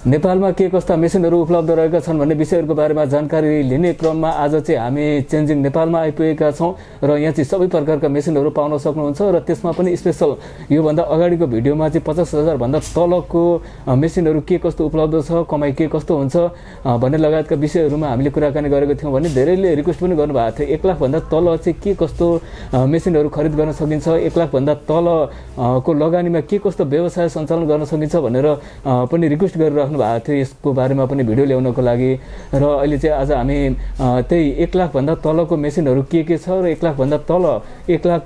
नेपालमा के कस्ता मेसिनहरू उपलब्ध रहेका छन् भन्ने विषयहरूको बारेमा जानकारी लिने क्रममा आज चाहिँ हामी चेन्जिङ नेपालमा आइपुगेका छौँ र यहाँ चाहिँ सबै प्रकारका मेसिनहरू पाउन सक्नुहुन्छ र त्यसमा पनि स्पेसल योभन्दा अगाडिको भिडियोमा चाहिँ 50,000 भन्दा तलको मेसिनहरू के कस्तो उपलब्ध छ, कमाइ के कस्तो हुन्छ भन्ने लगायतका विषयहरूमा हामीले कुराकानी गरेको थियौँ भने धेरैले रिक्वेस्ट पनि गर्नुभएको थियो 1 लाख भन्दा तल चाहिँ के कस्तो मेसिनहरू खरिद गर्न सकिन्छ, 1 लाख भन्दा तल को लगानीमा के कस्तो व्यवसाय सञ्चालन गर्न सकिन्छ भनेर पनि रिक्वेस्ट गरिराख्नु भएको थियो। यसको बारेमा पनि भिडियो ल्याउनको लागि र अहिले चाहिँ आज हामी त्यही 1 लाख भन्दा तलको मेसिनहरू के छ र 1 लाख भन्दा तल 1 लाख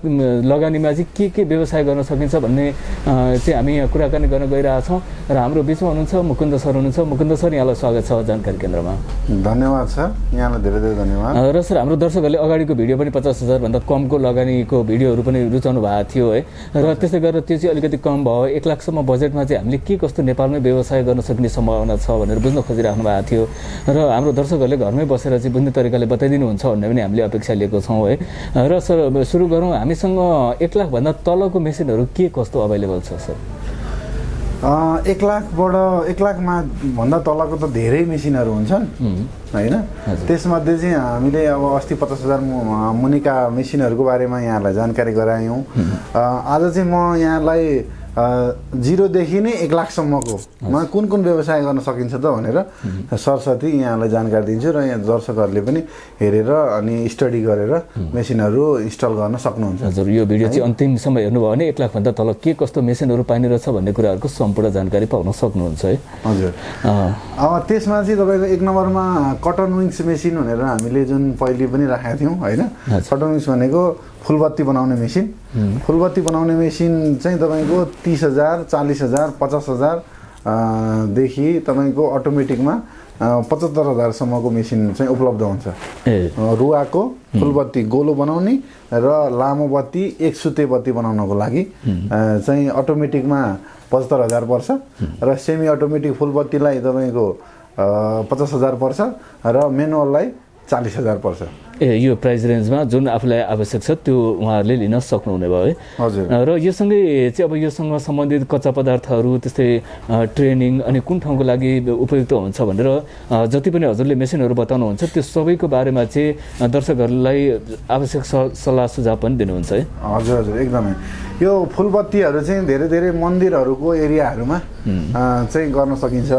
लगानीमा चाहिँ के व्यवसाय गर्न सकिन्छ भन्ने चाहिँ हामी यहाँ कुराकानी गर्न गइरहेछौँ र हाम्रो बिचमा हुनुहुन्छ मुकुन्द सर हुनुहुन्छ। मुकुन्द सर, यहाँलाई स्वागत छ जानकारी केन्द्रमा। धन्यवाद सर, यहाँलाई धेरै धेरै धन्यवाद। र सर, हाम्रो दर्शकहरूले अगाडिको भिडियो पनि 50,000 भन्दा कमको लगानीको भिडियोहरू पनि रुचाउनु भएको थियो है, र त्यसै गरेर त्यो चाहिँ अलिकति कम भयो। 1 लाखसम्म बजेटमा चाहिँ हामीले के कस्तो नेपालमै व्यवसाय गर्न सक्ने सम्भावना छ भनेर बुझ्न खोजिराख्नु भएको थियो र हाम्रो दर्शकहरूले घरमै बसेर चाहिँ बुझ्ने तरिकाले बताइदिनुहुन्छ भन्ने पनि हामीले अपेक्षा लिएको छौँ है। र सर, सुरु गरौँ। हामीसँग 1 लाख भन्दा तलको मेसिनहरू के कस्तो अभाइलेबल छ सर? 1 लाखमा भन्दा तलको त धेरै मेसिनहरू हुन्छन् होइन। त्यसमध्ये चाहिँ हामीले अब अस्ति 50,000 मुनिका मेसिनहरूको बारेमा यहाँलाई जानकारी गरायौँ। आज चाहिँ म यहाँलाई 0 देखि नै 1 लाखसम्मकोमा कुन व्यवसाय गर्न सकिन्छ त भनेर सरस्वती यहाँलाई जानकारी दिन्छु र यहाँ दर्शकहरूले पनि हेरेर अनि स्टडी गरेर मेसिनहरू इन्स्टल गर्न सक्नुहुन्छ। हजुर, यो भिडियो चाहिँ अन्तिमसम्म हेर्नुभयो भने 1 लाख भन्दा तल के कस्तो मेसिनहरू पाइने रहेछ भन्ने कुराहरूको सम्पूर्ण जानकारी पाउन सक्नुहुन्छ है। हजुर, अब त्यसमा चाहिँ तपाईँको 1 नम्बरमा कटन विङ्स मेसिन भनेर हामीले जुन पहिले पनि राखेका थियौँ होइन। कटन विङ्स भनेको फुलबत्ती बनाउने मेसिन। फुलबत्ती बनाउने मेसिन चाहिँ तपाईँको 30,000, 40,000, 50,000 देखि तपाईँको अटोमेटिकमा 75,000सम्मको मेसिन चाहिँ उपलब्ध हुन्छ। रुवाको फुलबत्ती गोलो बनाउने र लामो बत्ती एक सुते बत्ती बनाउनको लागि चाहिँ अटोमेटिकमा 75,000 पर्छ र सेमी अटोमेटिक फुलबत्तीलाई तपाईँको 50,000 पर्छ र मेनुअललाई 40,000 पर्छ। यो प्राइस रेन्जमा जुन आफूलाई आवश्यक छ त्यो उहाँहरूले लिन सक्नुहुने भयो है। हजुर, र योसँगै चाहिँ अब योसँग सम्बन्धित कच्चा पदार्थहरू त्यस्तै ट्रेनिङ अनि कुन ठाउँको लागि उपयुक्त हुन्छ भनेर जति पनि हजुरले मेसिनहरू बताउनुहुन्छ त्यो सबैको बारेमा चाहिँ दर्शकहरूलाई आवश्यक सल्लाह सुझाव पनि दिनुहुन्छ है। हजुर हजुर, एकदमै। यो फुलबत्तीहरू चाहिँ धेरै धेरै मन्दिरहरूको एरियाहरूमा चाहिँ गर्न सकिन्छ।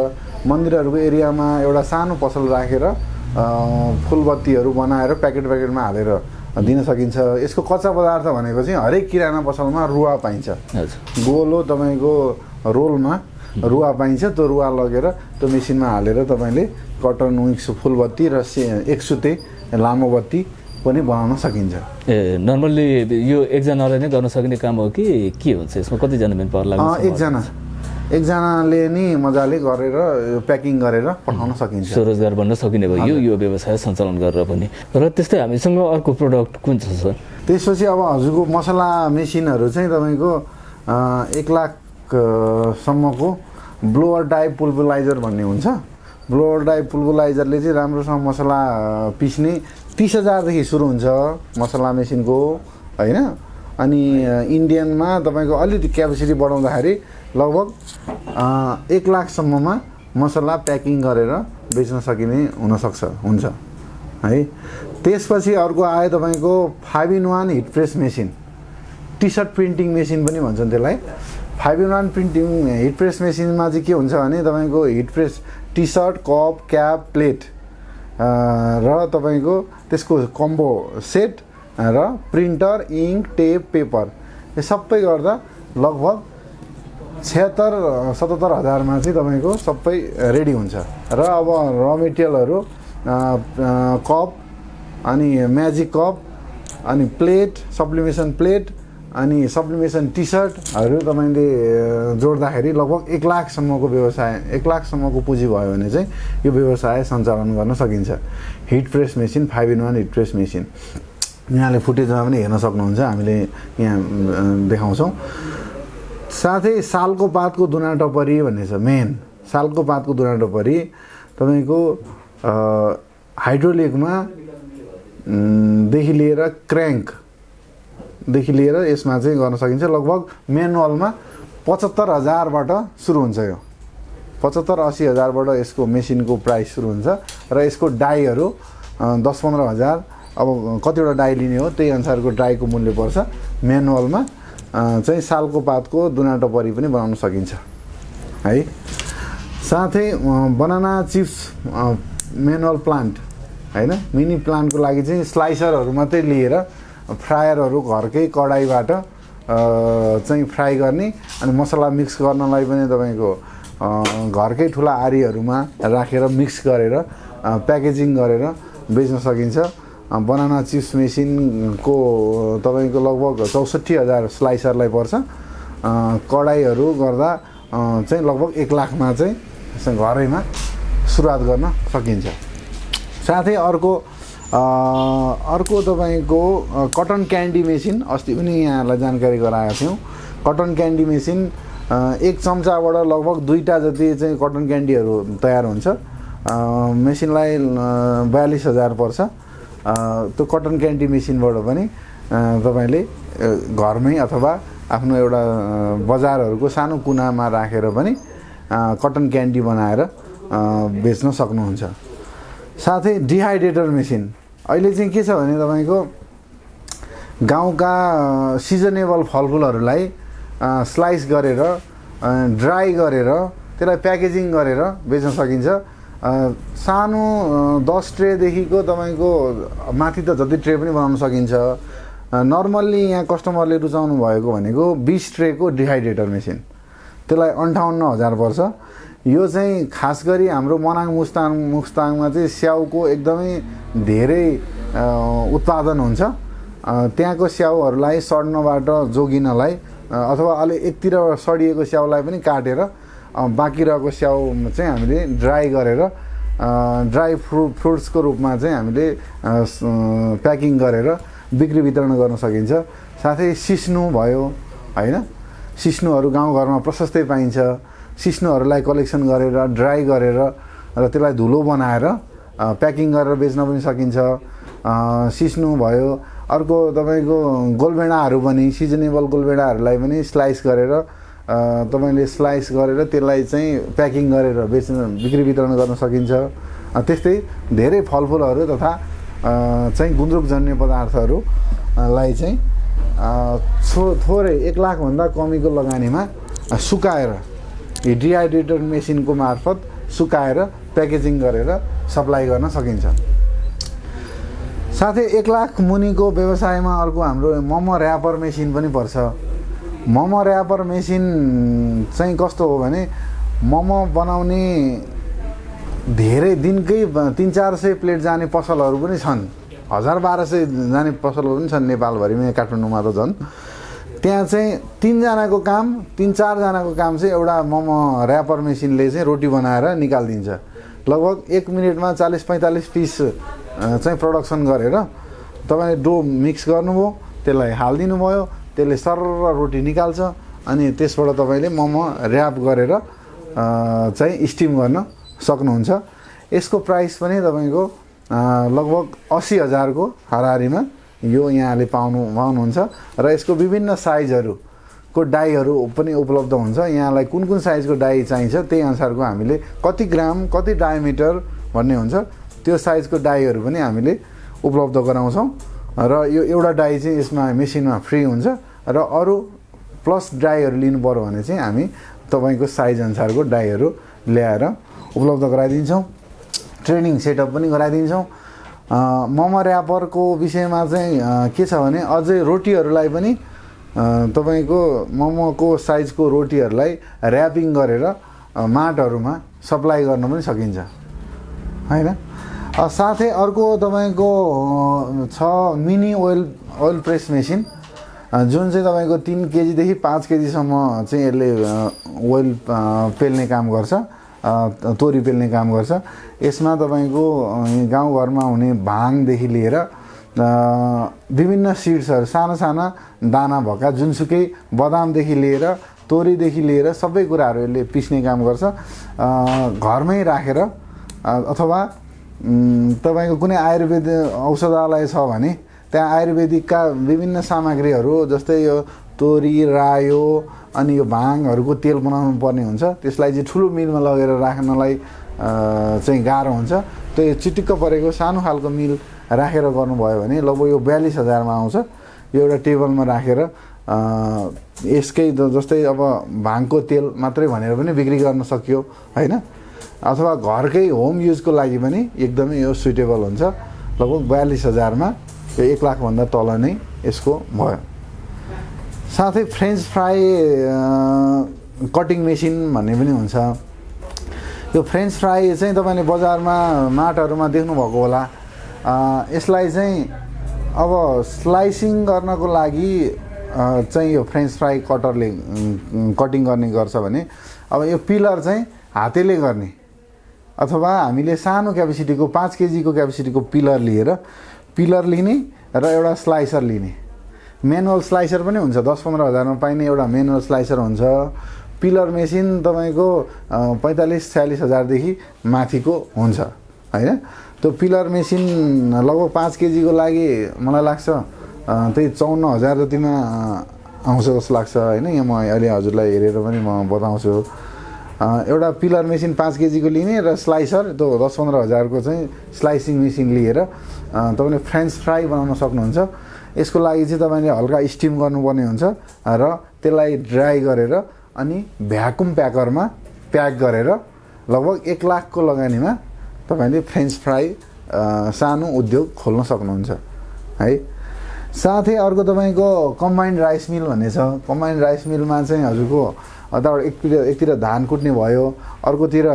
मन्दिरहरूको एरियामा एउटा सानो पसल राखेर फुलबत्तीहरू बनाएर प्याकेटमा हालेर दिन सकिन्छ। यसको कच्चा पदार्थ भनेको चाहिँ हरेक किराना पसलमा रुवा पाइन्छ। गोलो तपाईँको रोलमा रुवा पाइन्छ। त्यो रुवा लगेर त्यो मेसिनमा हालेर तपाईँले कटन विङ्स फुलबत्ती र एक सुते लामो बत्ती पनि बनाउन सकिन्छ। नर्मल्ली यो एकजनाले नै गर्न सक्ने काम हो कि के हुन्छ? यसमा कतिजना मेन पावर लाग्छ? एकजनाले नि मजाले गरेर प्याकिङ गरेर पठाउन सकिन्छ। स्वरोजगार बन्न सकिने भयो यो व्यवसाय सञ्चालन गरेर पनि। र त्यस्तै हामीसँग अर्को प्रोडक्ट कुन छ सर? त्यसपछि अब हजुरको मसला मेसिनहरू चाहिँ तपाईँको 1 लाखसम्मको ब्लोअर टाइप पुल्भराइजर भन्ने हुन्छ। ब्लोअर टाइप पुल्भराइजरले चाहिँ राम्रोसँग मसला पिस्ने 30,000 देखि सुरु हुन्छ मसला मेसिनको होइन। अनि इन्डियनमा तपाईँको अलिकति क्यापेसिटी बढाउँदाखेरि लगभग 1 लाखसम्ममा मसला प्याकिङ गरेर बेच्न सकिने हुन्छ है। त्यसपछि अर्को आयो तपाईँको 5-in-1 heat press machine. T shirt printing machine पनि भन्छन् त्यसलाई। 5-in-1 प्रिन्टिङ हिट प्रेस मेसिनमा चाहिँ के हुन्छ भने तपाईँको heat press T shirt, cup, cap, plate र तपाईँको त्यसको कम्बो सेट र प्रिन्टर, इङ्क, टेप, पेपर यो सबै गर्दा लगभग 76-77 हजारमा चाहिँ तपाईँको सबै रेडी हुन्छ। र अब र मेटेरियलहरू कप अनि म्याजिक कप अनि प्लेट, सप्लिमेसन प्लेट अनि सप्लिमेसन टी सर्टहरू तपाईँले जोड्दाखेरि लगभग 1 लाखसम्मको व्यवसाय 1 लाखसम्मको पुँजी भयो भने चाहिँ यो व्यवसाय सञ्चालन गर्न सकिन्छ। Hit press machine 5-in-1 heat press machine यहाँले फुटेजमा पनि हेर्न सक्नुहुन्छ, हामीले यहाँ देखाउँछौँ। साथै सालको पातको दुना टपरी भन्ने छ। मेन सालको पातको दुना टपरी तपाईँको हाइड्रोलिकमा देखि लिएर क्र्याङ्कदेखि लिएर यसमा चाहिँ गर्न सकिन्छ। लगभग मेनुअलमा 75,000बाट सुरु हुन्छ। यो 75-80 हजारबाट यसको मेसिनको प्राइस सुरु हुन्छ र यसको डाईहरू 10-15 हजार अब कतिवटा डाई लिने हो त्यही अनुसारको डाईको मूल्य पर्छ। म्यानुअलमा चाहिँ सालको पातको दुना टपरी पनि बनाउन सकिन्छ है। साथै बनाना चिप्स म्यानुअल प्लान्ट हैन, मिनी प्लान्टको लागि चाहिँ स्लाइसरहरू मात्रै लिएर फ्रायरहरू घरकै कडाईबाट चाहिँ फ्राई गर्ने अनि मसला मिक्स गर्नलाई पनि तपाईको घरकै ठुला आरीहरूमा राखेर मिक्स गरेर प्याकेजिङ गरेर बेच्न सकिन्छ। बनाना चिप्स मेसिनको तपाईको लगभग 64,000 स्लाइसरलाई पर्छ। कडाईहरू गर्दा चाहिँ लगभग 1 लाखमा चाहिँ घरैमा सुरुवात गर्न सकिन्छ। साथै अर्को तपाईको कटन क्यान्डी मेसिन अस्ति पनि यहाँलाई जानकारी गराएका थियौँ। कटन क्यान्डी मेसिन 1 चम्चाबाट लगभग 2टा जति चाहिँ कटन क्यान्डीहरू तयार हुन्छ। मेसिनलाई 42,000 पर्छ। त्यो कटन क्यान्डी मेसिनबाट पनि तपाईले घरमै अथवा आफ्नो एउटा बजारहरूको सानो कुनामा राखेर पनि कटन क्यान्डी बनाएर बेच्न सक्नुहुन्छ। साथै डिहाइड्रेटर मेसिन अहिले चाहिँ के छ भने तपाईको गाउँका सिजनेबल फलफुलहरूलाई स्लाइस गरेर ड्राई गरेर त्यसलाई प्याकेजिङ गरेर बेच्न सकिन्छ। सानो 10 ट्रेदेखिको तपाईको माथि त जति ट्रे पनि बनाउन सकिन्छ। नर्मल्ली यहाँ कस्टमरले रुचाउनु भएको भनेको 20 ट्रेको डिहाइड्रेटर मेसिन, त्यसलाई 58,000 पर्छ। यो चाहिँ खास गरी हाम्रो मनाङ मुस्ताङमा चाहिँ स्याउको एकदमै धेरै उत्पादन हुन्छ। त्यहाँको स्याउहरूलाई सड्नबाट जोगिनलाई अथवा अलि एकतिर सडिएको स्याउलाई पनि काटेर बाँकी रहेको स्याउ चाहिँ हामीले ड्राई गरेर ड्राई फ्रुट्सको रूपमा चाहिँ हामीले प्याकिङ गरेर बिक्री वितरण गर्न सकिन्छ। साथै सिस्नु भयो हैन, सिस्नुहरू गाउँघरमा प्रशस्तै पाइन्छ। सिस्नुहरूलाई कलेक्सन गरेर ड्राई गरेर र त्यसलाई धुलो बनाएर प्याकिङ गरेर बेच्न पनि सकिन्छ। सिस्नु भयो। अर्को तपाईको गोलबेडाहरू पनि सिजनेबल गोलबेडाहरूलाई पनि स्लाइस गरेर तपाईले स्लाइस गरेर त्यसलाई चाहिँ प्याकिङ गरेर बिक्री वितरण गर्न सकिन्छ। त्यस्तै धेरै फलफुलहरू तथा चाहिँ गुन्द्रुक जन्य पदार्थहरूलाई चाहिँ थोरै 1 लाख भन्दा कमीको लगानीमा सुकाएर डिहाइड्रेटर मेसिनको मार्फत सुकाएर प्याकेजिङ गरेर सप्लाई गर्न सकिन्छ। साथै 1 लाख मुनिको व्यवसायमा अर्को हाम्रो मोमो र्यापर मेसिन पनि पर्छ। मोमो र्यापर मेसिन चाहिँ कस्तो हो भने मोमो बनाउने धेरै दिनकै 300-400 प्लेट जाने पसलहरू पनि छन्। 1000-1200 जाने पसलहरू पनि छन् नेपालभरिमा। काठमाडौँमा त झन् त्यहाँ चाहिँ 3 जनाको काम 3-4 जनाको काम चाहिँ एउटा मोमो र्यापर मेसिनले चाहिँ रोटी बनाएर निकालिदिन्छ। लगभग 1 मिनेटमा 40-45 पिस चाहिँ प्रोडक्सन गरेर तपाईले डो मिक्स गर्नुभयो, त्यसलाई हालिदिनु भयो, त्यसले सरर रोटी निकाल्छ अनि त्यसबाट तपाईले मोमो र्याप गरेर चाहिँ स्टिम गर्न सक्नुहुन्छ। यसको प्राइस पनि तपाईको लगभग 80,000 को हाराहारीमा यो यहाँले पाउनुहुन्छ र यसको विभिन्न साइजहरूको डाईहरू पनि उपलब्ध हुन्छ। यहाँलाई कुन साइजको डाई चाहिन्छ त्यही अनुसारको हामीले कति ग्राम कति डायमिटर भन्ने हुन्छ त्यो साइजको डाईहरू पनि हामीले उपलब्ध गराउँछौँ र यो एउटा डाई चाहिँ यसमा मेसिनमा फ्री हुन्छ र अरू प्लस डाईहरू लिनु पर्यो भने चाहिँ हामी तपाईको साइज अनुसारको डाईहरू ल्याएर उपलब्ध गराइदिन्छौँ। ट्रेनिङ सेटअप पनि गराइदिन्छौँ। मोमो र्यापरको विषयमा चाहिँ के छ भने अझै रोटीहरूलाई पनि तपाईको मोमोको साइजको रोटीहरूलाई र्यापिङ गरेर माटहरूमा सप्लाई गर्न पनि सकिन्छ हैन। साथै अर्को तपाईको छ मिनी ओइल प्रेस मेसिन जुन चाहिँ तपाईको 3 केजीदेखि 5 केजीसम्म चाहिँ यसले ओइल पेल्ने काम गर्छ, तोरी पेल्ने काम गर्छ। यसमा तपाईको गाउँघरमा हुने भाङदेखि लिएर विभिन्न सिड्सहरू साना दाना भएका जुनसुकै बदामदेखि लिएर तोरीदेखि लिएर सबै कुराहरू यसले पिस्ने काम गर्छ। घरमै राखेर अथवा तपाईको कुनै आयुर्वेद औषधालय छ भने त्यहाँ आयुर्वेदिकका विभिन्न सामग्रीहरू जस्तै यो तोरी रायो अनि यो भाङहरूको तेल बनाउनु पर्ने हुन्छ। त्यसलाई चाहिँ ठुलो मिलमा लगेर राख्नलाई चाहिँ गाह्रो हुन्छ। त्यो चिटिक्क परेको सानो खालको मिल राखेर गर्नुभयो भने लगभग यो 42,000मा आउँछ। यो एउटा टेबलमा राखेर यसकै जस्तै अब भाङको तेल मात्रै भनेर पनि बिक्री गर्न सकियो हैन, अथवा घरकै होम युजको लागि पनि एकदमै यो सुइटेबल हुन्छ। लगभग 42,000मा यो 1 लाखभन्दा तल नै यसको भयो। साथै फ्रेन्च फ्राई कटिङ मेसिन भन्ने पनि हुन्छ। यो फ्रेन्च फ्राई चाहिँ तपाईँले बजारमा मार्टहरूमा देख्नुभएको होला। यसलाई चाहिँ अब स्लाइसिङ गर्नको लागि चाहिँ यो फ्रेन्च फ्राई कटरले कटिङ गर्ने गर्छ भने अब यो पिलर चाहिँ हातेले गर्ने अथवा हामीले सानो क्यापेसिटीको 5 केजीको क्यापेसिटीको पिलर लिने र एउटा स्लाइसर लिने। म्यानुअल स्लाइसर पनि हुन्छ, 10-15 हजारमा पाइने एउटा म्यानुअल स्लाइसर हुन्छ। पिलर मेसिन तपाईँको 45-46 हजारदेखि माथिको हुन्छ हैन। त्यो पिलर मेसिन लगभग 5 केजीको लागि मलाई लाग्छ त्यही 54,000 जतिमा आउँछ जस्तो लाग्छ हैन। यहाँ म अहिले हजुरलाई हेरेर पनि म बताउँछु। एउटा पिलर मेसिन 5 केजीको लिने र स्लाइसर त्यो 10-15 हजारको चाहिँ स्लाइसिङ मेसिन लिएर तपाईँले फ्रेन्च फ्राई बनाउन सक्नुहुन्छ। यसको लागि चाहिँ तपाईँले हल्का स्टिम गर्नुपर्ने हुन्छ र त्यसलाई ड्राई गरेर अनि भ्याकुम प्याकरमा प्याक गरेर लगभग 1 लाखको लगानीमा तपाईँले फ्रेन्च फ्राई सानो उद्योग खोल्न सक्नुहुन्छ है। साथै अर्को तपाईँको कम्बाइन्ड राइस मिल भन्ने छ। कम्बाइन्ड राइस मिलमा चाहिँ हजुरको अथवा एकतिर धान कुट्ने भयो, अर्कोतिर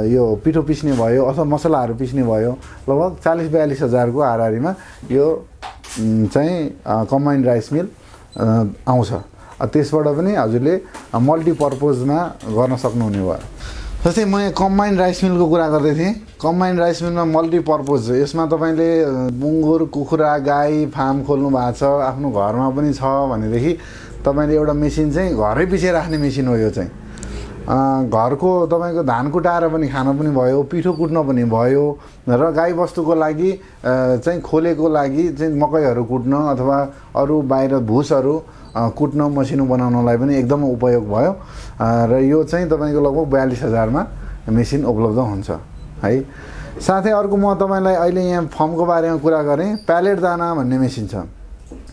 यो पिठो पिस्ने भयो अथवा मसलाहरू पिस्ने भयो। लगभग 40-42 हजारको हाराहारीमा यो चाहिँ कम्बाइन्ड राइस मिल आउँछ। त्यसबाट पनि हजुरले मल्टिपर्पोजमा गर्न सक्नुहुने भयो। जस्तै म यहाँ कम्बाइन्ड राइस मिलको कुरा गर्दै थिएँ। कम्बाइन्ड राइस मिलमा मल्टिपर्पोज, यसमा तपाईँले मुङ्गुर कुखुरा गाई फार्म खोल्नु भएको छ, आफ्नो घरमा पनि छ भनेदेखि तपाईँले एउटा मेसिन चाहिँ घरै पछि राख्ने मेसिन हो। यो चाहिँ घरको तपाईँको धान कुटाएर पनि खान पनि भयो, पिठो कुट्न पनि भयो र गाईबस्तुको लागि चाहिँ खोलेको लागि चाहिँ मकैहरू कुट्न अथवा अरू बाहिर भुसहरू कुट्न मसिनो बनाउनलाई पनि एकदम उपयोग भयो र यो चाहिँ तपाईँको लगभग 42 हजारमा मेसिन उपलब्ध हुन्छ है। साथै अर्को म तपाईँलाई अहिले यहाँ फर्मको बारेमा कुरा गरेँ। प्यालेट दाना भन्ने मेसिन छ।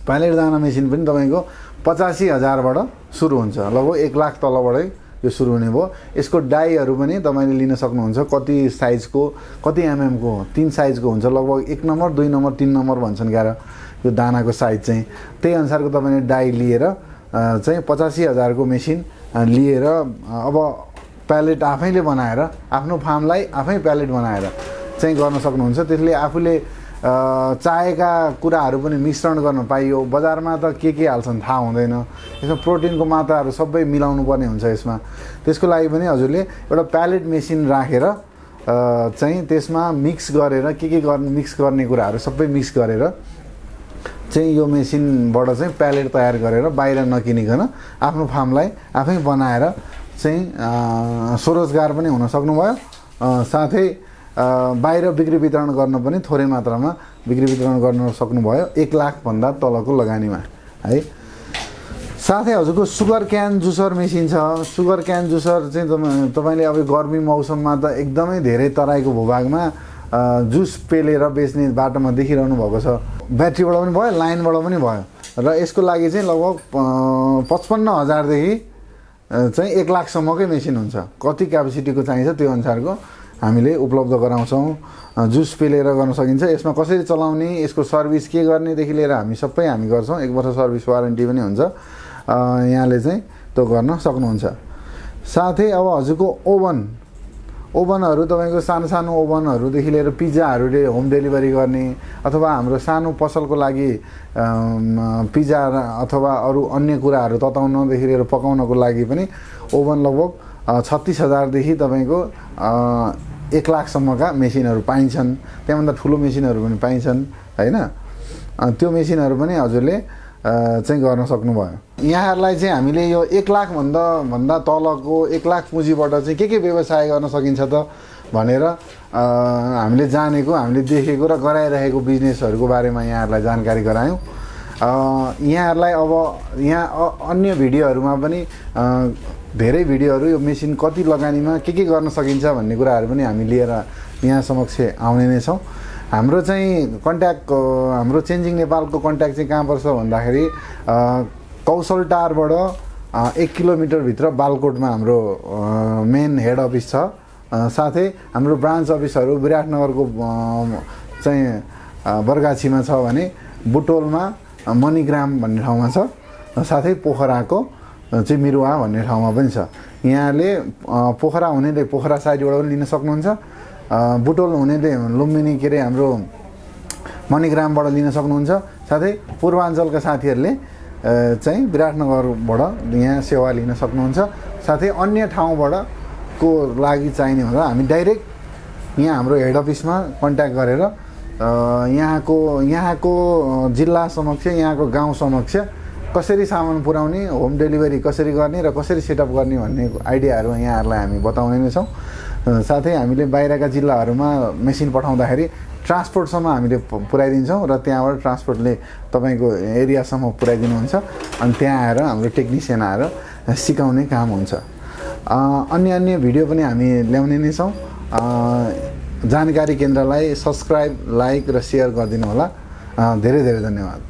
प्यालेट दाना मेसिन पनि तपाईँको 85 हजारबाट सुरु हुन्छ। लगभग 1 लाख तलबाटै यो सुरु हुने भयो। यसको डाईहरू पनि तपाईँले लिन सक्नुहुन्छ। कति साइजको, कति एमएमको, 3 साइजको हुन्छ। लगभग 1 नम्बर 2 नम्बर 3 नम्बर भन्छन् क्यार यो दानाको साइज चाहिँ। त्यही अनुसारको तपाईँले डाई लिएर चाहिँ 85 हजारको मेसिन लिएर अब प्यालेट आफैले बनाएर आफ्नो फार्मलाई आफै प्यालेट बनाएर चाहिँ गर्न सक्नुहुन्छ। त्यसले आफूले चाहेका कुराहरू पनि मिश्रण गर्न पाइयो। बजारमा त के हाल्छन् थाहा हुँदैन। यसमा प्रोटिनको मात्राहरू सबै मिलाउनु पर्ने हुन्छ यसमा। त्यसको लागि पनि हजुरले एउटा प्यालेट मेसिन राखेर चाहिँ त्यसमा मिक्स गरेर मिक्स गर्ने कुराहरू सबै मिक्स गरेर चाहिँ यो मेसिनबाट चाहिँ प्यालेट तयार गरेर बाहिर नकिनिकन आफ्नो फार्मलाई आफै बनाएर चाहिँ स्वरोजगार पनि हुन सक्नुभयो। साथै बाहिर बिक्री वितरण गर्न पनि थोरै मात्रामा बिक्री वितरण गर्न सक्नुभयो 1 लाखभन्दा तलको लगानीमा है। साथै हजुरको सुगर क्यान जुसर मेसिन छ। सुगर क्यान जुसर चाहिँ तपाईँले अब गर्मी मौसममा त एकदमै धेरै तराईको भूभागमा जुस पेलेर बेच्ने बाटोमा देखिरहनु भएको छ। ब्याट्रीबाट पनि भयो, लाइनबाट पनि भयो र यसको लागि चाहिँ लगभग 55 हजारदेखि चाहिँ 1 लाखसम्मकै मेसिन हुन्छ। कति क्यापेसिटीको चाहिन्छ त्यो अनुसारको हामीले उपलब्ध गराउँछौँ। जुस पेलेर गर्न सकिन्छ। यसमा कसरी चलाउने, यसको सर्भिस के गर्नेदेखि लिएर हामी सबै गर्छौँ। 1 वर्ष सर्भिस वारेन्टी पनि हुन्छ। यहाँले चाहिँ त्यो गर्न सक्नुहुन्छ। साथै अब हजुरको ओभनहरू तपाईँको सानो ओभनहरूदेखि लिएर पिज्जाहरूले होम डेलिभरी गर्ने अथवा हाम्रो सानो पसलको लागि पिज्जा अथवा अरू अन्य कुराहरू तताउनदेखि लिएर पकाउनको लागि पनि ओभन लगभग 36 हजारदेखि तपाईँको 1 लाखसम्मका मेसिनहरू पाइन्छन्। त्यहाँभन्दा ठुलो मेसिनहरू पनि पाइन्छन् हैन। त्यो मेसिनहरू पनि हजुरले चाहिँ गर्न सक्नुभयो। यहाँहरूलाई चाहिँ हामीले यो 1 लाखभन्दा तलको 1 लाख पुँजीबाट चाहिँ के व्यवसाय गर्न सकिन्छ त भनेर हामीले जानेको, हामीले देखेको र गराइरहेको बिजनेसहरूको बारेमा यहाँहरूलाई जानकारी गरायौँ। यहाँहरूलाई अब यहाँ अन्य भिडियोहरूमा पनि धेरै भिडियोहरू यो मेसिन कति लगानीमा के गर्न सकिन्छ भन्ने कुराहरू पनि हामी लिएर यहाँ समक्ष आउने नै छौँ। हाम्रो चाहिँ कन्ट्याक्ट हाम्रो चेन्जिङ नेपालको कन्ट्याक्ट चाहिँ कहाँ पर्छ भन्दाखेरि कौशल टारबाट 1 किलोमिटरभित्र बालकोटमा हाम्रो मेन हेड अफिस छ। साथै हाम्रो ब्रान्च अफिसहरू विराटनगरको चाहिँ बरगाछीमा छ भने बुटोलमा मणिग्राम भन्ने ठाउँमा छ। साथै पोखराको चाहिँ मिरुवा भन्ने ठाउँमा पनि छ। यहाँले पोखरा हुनेले पोखरा साइडबाट पनि लिन सक्नुहुन्छ, बुटोल हुनेले लुम्बिनी के अरे हाम्रो मणिग्रामबाट लिन सक्नुहुन्छ। साथै पूर्वाञ्चलका साथीहरूले चाहिँ विराटनगरबाट यहाँ सेवा लिन सक्नुहुन्छ। साथै अन्य ठाउँबाट को लागि चाहिने हुँदा हामी डाइरेक्ट यहाँ हाम्रो हेड अफिसमा कन्ट्याक्ट गरेर यहाँको जिल्ला समक्ष यहाँको गाउँ समक्ष कसरी सामान पुर्याउने, होम डेलिभरी कसरी गर्ने र कसरी सेटअप गर्ने भन्ने आइडियाहरू यहाँहरूलाई हामी बताउने नै छौँ। साथै हामीले बाहिरका जिल्लाहरूमा मेसिन पठाउँदाखेरि ट्रान्सपोर्टसम्म हामीले पुर्याइदिन्छौँ र त्यहाँबाट ट्रान्सपोर्टले तपाईँको एरियासम्म पुर्याइदिनुहुन्छ। अनि त्यहाँ आएर हाम्रो टेक्निसियन आएर सिकाउने काम हुन्छ। अन्य भिडियो पनि हामी ल्याउने नै छौँ। जानकारी केन्द्रलाई सब्सक्राइब, लाइक र सेयर गरिदिनु होला। धेरै धेरै धन्यवाद।